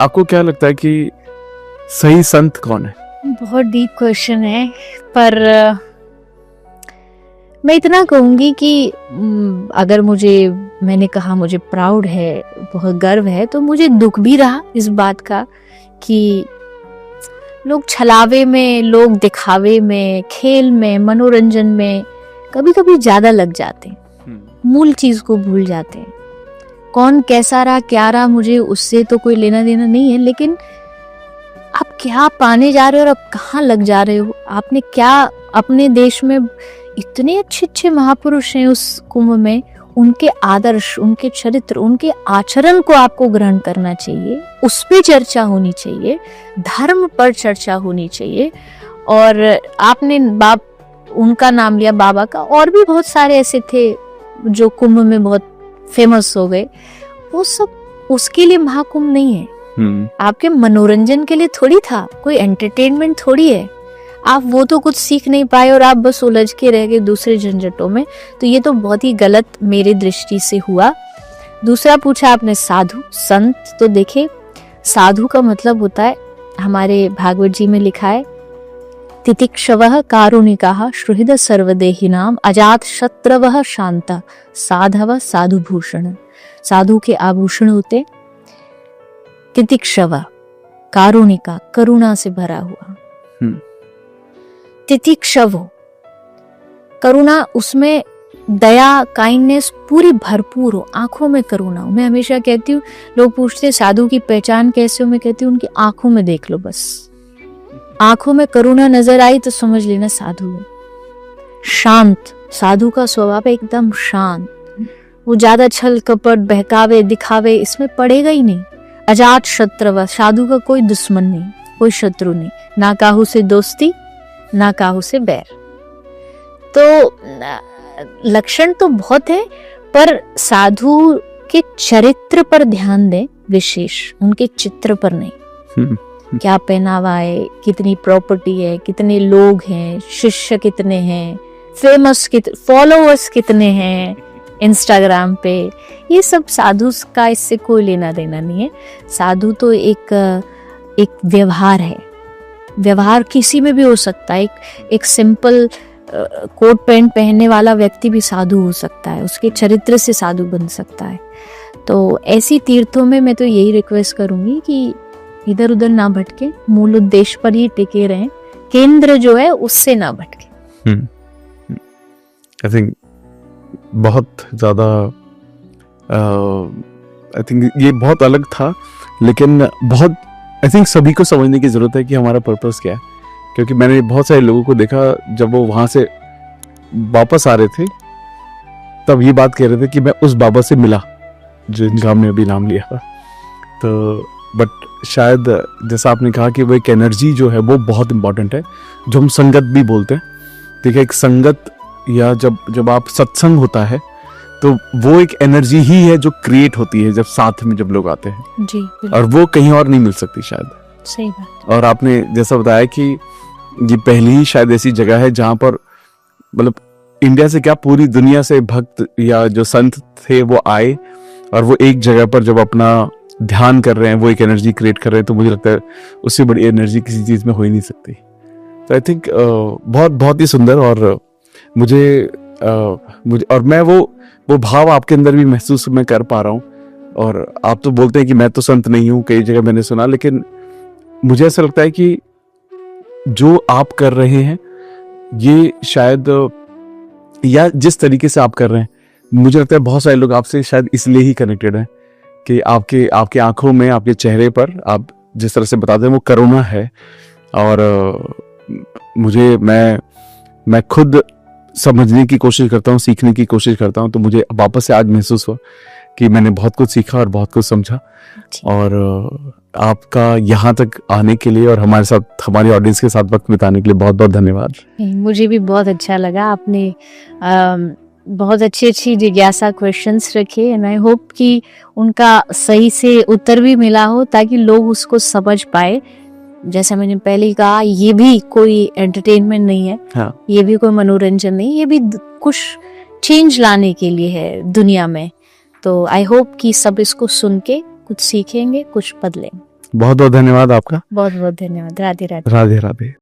आपको क्या लगता है कि सही संत कौन है? बहुत डीप क्वेश्चन है, पर मैं इतना कहूँगी कि अगर मैंने कहा मुझे प्राउड है, बहुत गर्व है, तो मुझे दुख भी रहा इस बात का कि लोग छलावे में, लोग दिखावे में, खेल में, मनोरंजन में कभी कभी ज्यादा लग जाते हैं, मूल चीज को भूल जाते हैं। कौन कैसा रहा क्या रहा मुझे उससे तो कोई लेना देना नहीं है, लेकिन आप क्या पाने जा रहे हो और आप कहाँ लग जा रहे हो। आपने क्या, अपने देश में इतने अच्छे अच्छे महापुरुष हैं उस कुंभ में, उनके आदर्श, उनके चरित्र, उनके आचरण को आपको ग्रहण करना चाहिए, उस पे चर्चा होनी चाहिए, धर्म पर चर्चा होनी चाहिए। और आपने उनका नाम लिया, बाबा का, और भी बहुत सारे ऐसे थे जो कुंभ में बहुत फेमस हो गए। वो सब उसके लिए महाकुंभ नहीं है, आपके मनोरंजन के लिए थोड़ी था, कोई एंटरटेनमेंट थोड़ी है। आप वो तो कुछ सीख नहीं पाए और आप बस उलझ के रह गए दूसरे झंझटों में, तो ये तो बहुत ही गलत मेरी दृष्टि से हुआ। दूसरा पूछा आपने साधु संत, तो देखे साधु का मतलब होता है, हमारे भागवत जी में लिखा है, तितिक्षवः कारुणिकाः श्रुहृद सर्वदेहिनाम अजात शत्रवः शांता साधव साधुभूषण। साधु के आभूषण होते तितिक्षव, कारुणिका, करुणा से भरा हुआ। तितिक्षव, करुणा, उसमें दया, काइंडनेस पूरी भरपूर हो, आंखों में करुणा हो। मैं हमेशा कहती हूँ, लोग पूछते हैं साधु की पहचान कैसे हो, मैं कहती हूँ उनकी आंखों में देख लो, बस आंखों में करुणा नजर आई तो समझ लेना साधु है। शांत, साधु का स्वभाव है एकदम शांत, वो ज्यादा छल कपट, बहकावे, दिखावे इसमें पड़ेगा ही नहीं। अजात शत्रु, साधु का कोई दुश्मन नहीं, कोई शत्रु नहीं, ना काहू से दोस्ती ना काहू से बैर। तो लक्षण तो बहुत है, पर साधु के चरित्र पर ध्यान दें विशेष, उनके चित्र पर नहीं। क्या पहनावा है, कितनी प्रॉपर्टी है, कितने लोग हैं, शिष्य कितने हैं, फेमस फॉलोअर्स कितने हैं इंस्टाग्राम पे, ये सब साधु का इससे कोई लेना देना नहीं है। साधु तो एक व्यवहार है, व्यवहार किसी में भी हो सकता है। एक सिंपल कोट पैंट पहनने वाला व्यक्ति भी साधु हो सकता है, उसके चरित्र से साधु बन सकता है। तो ऐसी तीर्थों में मैं तो यही रिक्वेस्ट करूंगी कि इधर उधर ना भटके, मूल उद्देश्य पर ही टिके रहें, केंद्र जो है उससे ना भटके। आई थिंक बहुत ज्यादा, आई थिंक ये बहुत अलग था, लेकिन बहुत आई थिंक सभी को समझने की जरूरत है कि हमारा पर्पस क्या है। क्योंकि मैंने बहुत सारे लोगों को देखा, जब वो वहां से वापस आ रहे थे तब ये बात कह रहे थे कि मैं उस बाबा से मिला जिनका हमने अभी नाम लिया था। तो बट शायद जैसा आपने कहा कि वो एक एनर्जी जो है वो बहुत इंपॉर्टेंट है, जो हम संगत भी बोलते हैं। देखिए, एक संगत या जब आप सत्संग होता है तो वो एक एनर्जी ही है जो क्रिएट होती है जब साथ में जब लोग आते हैं जी, और वो कहीं और नहीं मिल सकती शायद। सही बात। और आपने जैसा बताया कि ये पहली ही शायद ऐसी जगह है जहां पर मतलब इंडिया से क्या पूरी दुनिया से भक्त या जो संत थे वो आए और वो एक जगह पर जब अपना ध्यान कर रहे हैं, वो एक एनर्जी क्रिएट कर रहे हैं। तो मुझे लगता है उससे बड़ी एनर्जी किसी चीज में हो ही नहीं सकती। तो आई थिंक बहुत बहुत ही सुंदर, और मुझे और मैं वो भाव आपके अंदर भी महसूस मैं कर पा रहा हूँ। और आप तो बोलते हैं कि मैं तो संत नहीं हूँ, कई जगह मैंने सुना, लेकिन मुझे ऐसा लगता है कि जो आप कर रहे हैं ये शायद, या जिस तरीके से आप कर रहे हैं, मुझे लगता है बहुत सारे लोग आपसे शायद इसलिए ही कनेक्टेड हैं कि आपके आंखों में, आपके चेहरे पर आप जिस तरह से बताते हैं वो करुणा है। और मैं खुद समझने की कोशिश करता हूँ, सीखने की कोशिश करता हूँ। तो मुझे वापस से आज महसूस हुआ कि मैंने बहुत कुछ सीखा और बहुत कुछ समझा। और आपका यहाँ तक आने के लिए और हमारे साथ, हमारी ऑडियंस के साथ वक्त बिताने के लिए बहुत बहुत धन्यवाद। मुझे भी बहुत अच्छा लगा, आपने बहुत अच्छी जिज्ञासा क्वेश्चंस रखे, एंड आई होप कि उनका सही से उत्तर भी मिला हो ताकि लोग उसको समझ पाए। जैसा मैंने पहले ही कहा, ये भी कोई एंटरटेनमेंट नहीं है, हाँ। ये भी कोई मनोरंजन नहीं, ये भी कुछ चेंज लाने के लिए है दुनिया में। तो आई होप कि सब इसको सुन के कुछ सीखेंगे, कुछ बदलेंगे। बहुत बहुत धन्यवाद आपका। बहुत बहुत धन्यवाद। राधे राधे। राधे राधे।